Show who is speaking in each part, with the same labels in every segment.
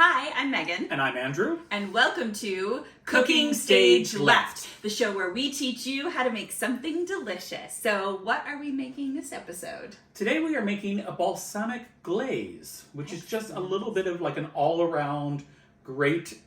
Speaker 1: Hi, I'm Megan.
Speaker 2: And I'm Andrew.
Speaker 1: And welcome to Cooking Stage Left, the show where we teach you how to make something delicious. So what are we making this episode?
Speaker 2: Today we are making a balsamic glaze, which is just a little bit of like an all-around great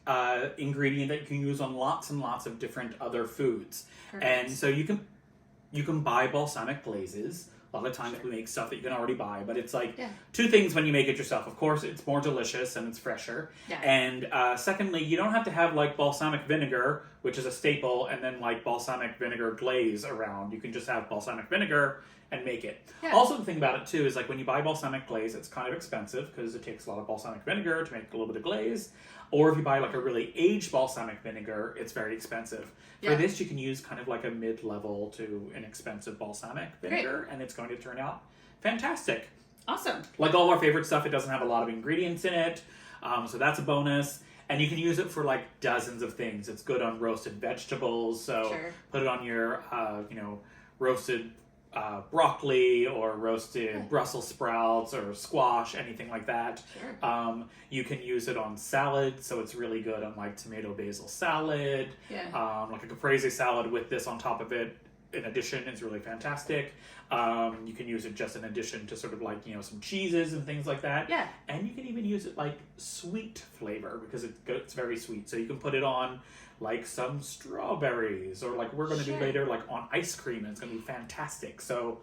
Speaker 2: ingredient that you can use on lots and lots of different other foods.
Speaker 1: Perfect.
Speaker 2: And so you can buy balsamic glazes. A lot of times we make stuff that you can already buy, but it's like two things when you make it yourself. Of course, it's more delicious and it's fresher.
Speaker 1: Yeah.
Speaker 2: And secondly, you don't have to have like balsamic vinegar, which is a staple, and then like balsamic vinegar glaze around. You can just have balsamic vinegar and make it. Yeah. Also, the thing about it too is like when you buy balsamic glaze, it's kind of expensive because it takes a lot of balsamic vinegar to make a little bit of glaze. Or if you buy like a really aged balsamic vinegar, it's very expensive. For this, you can use kind of like a mid-level to inexpensive balsamic vinegar, and it's going to turn out fantastic.
Speaker 1: Awesome.
Speaker 2: Like all our favorite stuff, it doesn't have a lot of ingredients in it, so that's a bonus. And you can use it for like dozens of things. It's good on roasted vegetables, so put it on your, roasted broccoli or roasted Brussels sprouts or squash, anything like that. Sure. You can use it on salad, so it's really good on like tomato basil salad. Yeah. Like a caprese salad with this on top of it. In addition, is really fantastic. You can use it just in addition to sort of like, some cheeses and things like that. Yeah. And you can even use it like sweet flavor because it's very sweet. So you can put it on like some strawberries or like we're going to do later like on ice cream, and it's going to be fantastic. So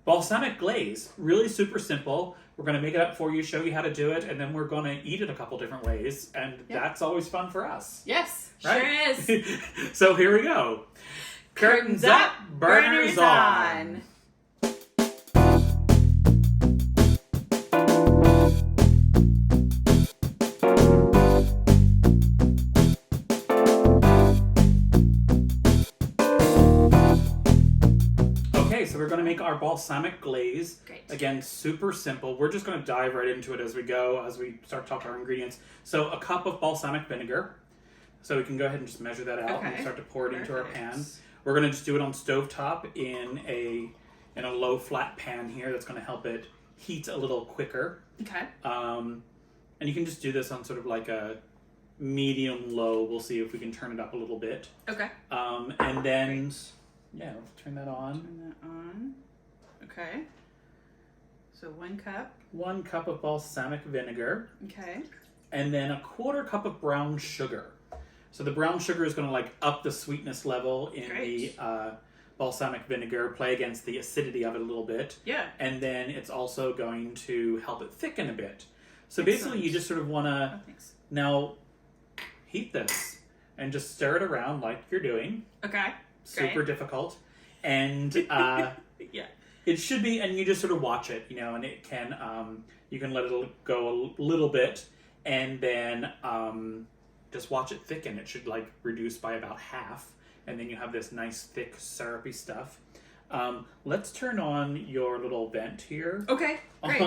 Speaker 2: balsamic glaze, really super simple. We're going to make it up for you, show you how to do it, and then we're going to eat it a couple different ways, and that's always fun for us.
Speaker 1: Yes,
Speaker 2: right?
Speaker 1: Sure is.
Speaker 2: So here we go. Curtains up, burners on. So we're going to make our balsamic glaze. Great. Again, super simple. We're just going to dive right into it as we go, as we start talking our ingredients. So a cup of balsamic vinegar. So we can go ahead and just measure that out and start to pour it into our pan. We're going to just do it on stovetop in a low flat pan here. That's going to help it heat a little quicker. Okay. And you can just do this on sort of like a medium low. We'll see if we can turn it up a little bit. Okay. And then... Great. Yeah, let's turn that on.
Speaker 1: Turn that on. Okay. So 1 cup.
Speaker 2: 1 cup of balsamic vinegar.
Speaker 1: Okay.
Speaker 2: And then 1/4 cup of brown sugar. So the brown sugar is going to like up the sweetness level in the balsamic vinegar, play against the acidity of it a little bit. Yeah. And then it's also going to help it thicken a bit. So basically you just sort of want to now heat this and just stir it around like you're doing. Okay. Super difficult, and it should be, and you just sort of watch it, and it can, you can let it go a little bit, and then just watch it thicken. It should like reduce by about half, and then you have this nice thick syrupy stuff. Let's turn on your little vent here. Okay, great.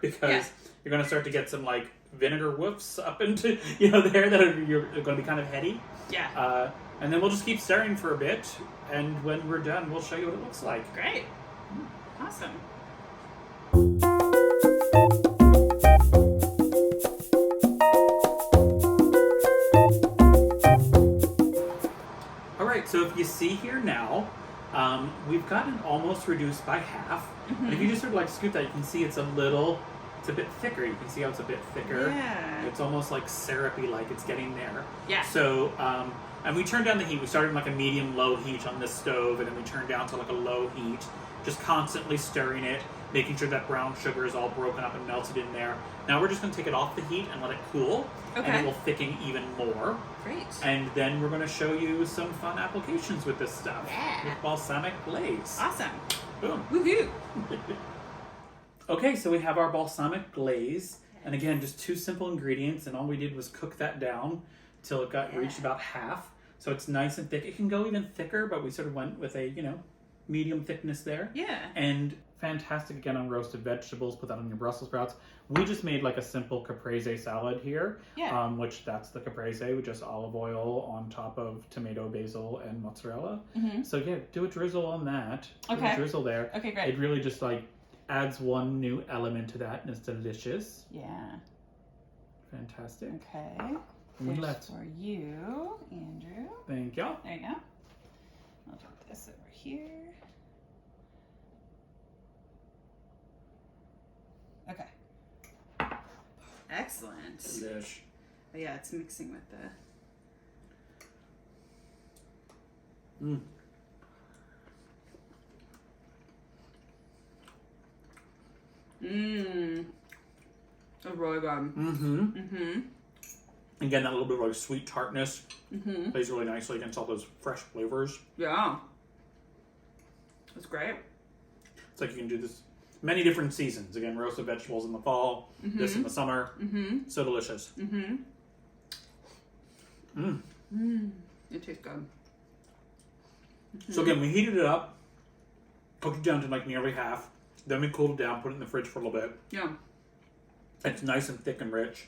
Speaker 2: Because you're going to start to get some like vinegar whoofs up into there that you're going to be kind of heady. Yeah. And then we'll just keep stirring for a bit, and when we're done, we'll show you what it looks like.
Speaker 1: Great. Awesome.
Speaker 2: All right, so if you see here now, we've gotten almost reduced by half. Mm-hmm. And if you just sort of like scoop that, you can see it's a bit thicker. You can see how it's a bit thicker. Yeah. It's almost like syrupy, like it's getting there. Yeah. So, and we turned down the heat. We started in like a medium-low heat on this stove, and then we turned down to like a low heat, just constantly stirring it, making sure that brown sugar is all broken up and melted in there. Now we're just going to take it off the heat and let it cool, and it will thicken even more. Great. And then we're going to show you some fun applications with this stuff. Yeah. With balsamic glaze.
Speaker 1: Awesome.
Speaker 2: Boom.
Speaker 1: Woohoo.
Speaker 2: Okay, so we have our balsamic glaze, and again, just 2 simple ingredients, and all we did was cook that down till it reached about half. So it's nice and thick. It can go even thicker, but we sort of went with a, medium thickness there. Yeah. And fantastic again on roasted vegetables. Put that on your Brussels sprouts. We just made like a simple caprese salad here. Yeah. Which that's the caprese with just olive oil on top of tomato, basil, and mozzarella. Mm-hmm. So yeah, do a drizzle on that. Okay. Do a drizzle there. Okay, great. It really just like adds one new element to that, and it's delicious.
Speaker 1: Yeah.
Speaker 2: Fantastic.
Speaker 1: Okay.
Speaker 2: One left
Speaker 1: for you, Andrew.
Speaker 2: Thank you.
Speaker 1: There you go. I'll put this over here. Okay. Excellent.
Speaker 2: Delish.
Speaker 1: Oh, yeah, it's mixing with the...
Speaker 2: Mm.
Speaker 1: Mmm. That's really good.
Speaker 2: Mm-hmm.
Speaker 1: Mm-hmm.
Speaker 2: Again, that little bit of like sweet tartness
Speaker 1: Mm-hmm.
Speaker 2: plays really nicely against all those fresh flavors.
Speaker 1: Yeah. That's great.
Speaker 2: It's like you can do this many different seasons. Again, roasted vegetables in the fall, this in the summer.
Speaker 1: Mm-hmm.
Speaker 2: So delicious.
Speaker 1: Mm-hmm.
Speaker 2: Mm.
Speaker 1: Mmm. It tastes good. Mm-hmm.
Speaker 2: So again, we heated it up, cooked it down to like nearly half. Then we cooled it down, put it in the fridge for a little bit.
Speaker 1: Yeah.
Speaker 2: It's nice and thick and rich.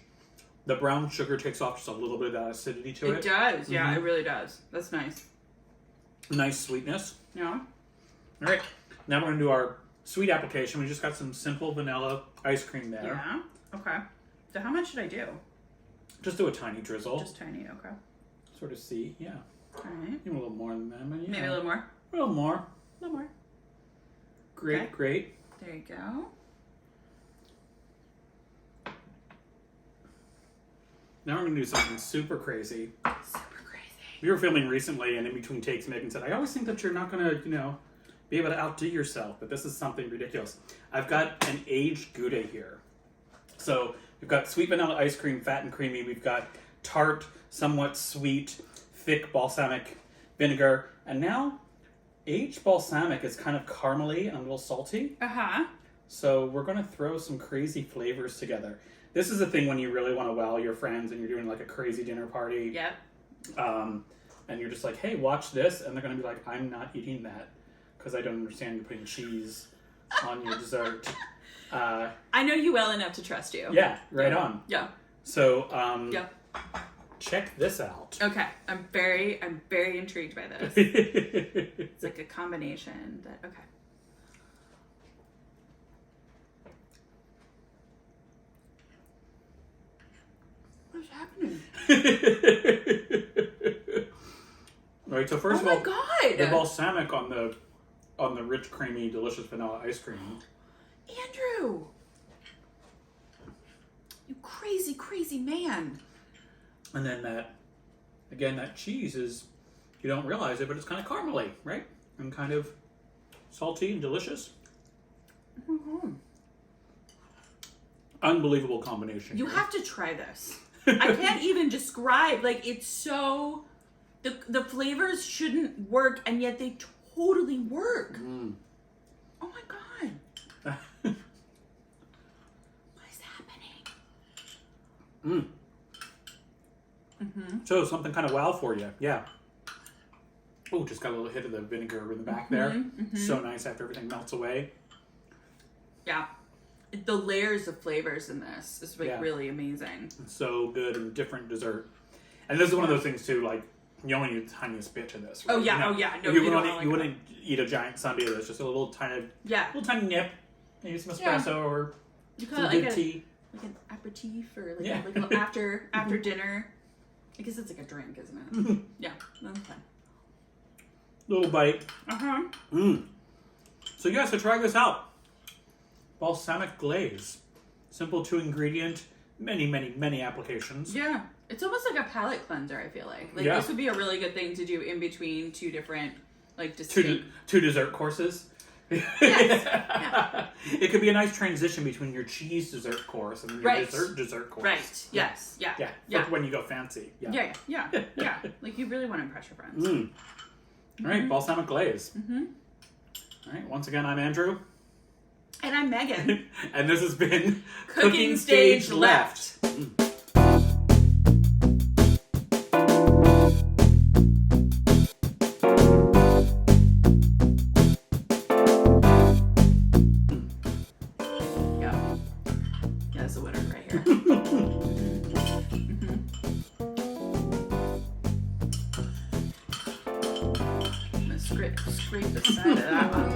Speaker 2: The brown sugar takes off just a little bit of that acidity to it.
Speaker 1: It does. Yeah, it really does. That's nice.
Speaker 2: Nice sweetness.
Speaker 1: Yeah.
Speaker 2: All right. Now we're going to do our sweet application. We just got some simple vanilla ice cream there.
Speaker 1: Yeah. Okay. So how much should I do?
Speaker 2: Just do a tiny drizzle.
Speaker 1: Just tiny. Okay.
Speaker 2: Sort of see. Yeah.
Speaker 1: All right.
Speaker 2: Even a little more than that. But yeah.
Speaker 1: Maybe a little more.
Speaker 2: A little more.
Speaker 1: A little more.
Speaker 2: Great,
Speaker 1: Okay.
Speaker 2: great.
Speaker 1: There you go.
Speaker 2: Now we're going to do something super crazy.
Speaker 1: Super crazy.
Speaker 2: We were filming recently, and in between takes, Megan said, I always think that you're not going to, be able to outdo yourself, but this is something ridiculous. I've got an aged Gouda here. So we've got sweet vanilla ice cream, fat and creamy. We've got tart, somewhat sweet, thick balsamic vinegar. And now, aged balsamic is kind of caramely and a little salty.
Speaker 1: Uh-huh.
Speaker 2: So we're going to throw some crazy flavors together. This is the thing when you really want to wow your friends and you're doing like a crazy dinner party.
Speaker 1: Yep.
Speaker 2: And you're just like, hey, watch this. And they're going to be like, I'm not eating that because I don't understand you putting cheese on your dessert.
Speaker 1: I know you well enough to trust you.
Speaker 2: Yeah, right on.
Speaker 1: Yeah.
Speaker 2: So,
Speaker 1: Yeah.
Speaker 2: check this out.
Speaker 1: Okay. I'm very intrigued by this. It's like a combination that, okay. What's happening?
Speaker 2: All right, so first of
Speaker 1: Oh
Speaker 2: all,
Speaker 1: my God.
Speaker 2: the balsamic on the rich, creamy, delicious vanilla ice cream.
Speaker 1: Andrew! You crazy, crazy man.
Speaker 2: And then that cheese is, you don't realize it, but it's kind of caramely, right? And kind of salty and delicious.
Speaker 1: Mm-hmm.
Speaker 2: Unbelievable combination.
Speaker 1: You
Speaker 2: here.
Speaker 1: have to try this. I can't even describe, like, it's so, the flavors shouldn't work, and yet they totally work.
Speaker 2: Mm.
Speaker 1: Oh my God. What is happening?
Speaker 2: Mm.
Speaker 1: Mm-hmm.
Speaker 2: So something kind of wow for you. Yeah. Oh, just got a little hit of the vinegar in the back there.
Speaker 1: Mm-hmm.
Speaker 2: So nice after everything melts away.
Speaker 1: Yeah. The layers of flavors in this is like really amazing.
Speaker 2: It's so good and different dessert. And this is one of those things too, like you only need the tiniest bit of this. Right?
Speaker 1: Oh yeah, No,
Speaker 2: you wouldn't eat a giant sundae. There's just a little tiny nip. Maybe some espresso or
Speaker 1: you
Speaker 2: some good tea.
Speaker 1: Like an aperitif or like a little after dinner. I guess it's like a drink, isn't it? Yeah, that's fine.
Speaker 2: Little bite.
Speaker 1: Uh-huh.
Speaker 2: So yeah, so try this out. Balsamic Glaze. Simple 2-ingredient, many applications.
Speaker 1: Yeah. It's almost like a palate cleanser, I feel like. Like this would be a really good thing to do in between two different, like, distinct...
Speaker 2: Two dessert courses.
Speaker 1: Yes. Yeah.
Speaker 2: It could be a nice transition between your cheese dessert course and your dessert course.
Speaker 1: Right. Yes. Yeah.
Speaker 2: Yeah. For when you go fancy.
Speaker 1: Yeah. Like, you really want to impress your friends.
Speaker 2: All right, Balsamic Glaze.
Speaker 1: Mm-hmm.
Speaker 2: All right, once again, I'm Andrew.
Speaker 1: And I'm Megan.
Speaker 2: And this has been
Speaker 1: Cooking Stage Left. Yeah, that's a winner right here. I'm gonna scrape the side of that one.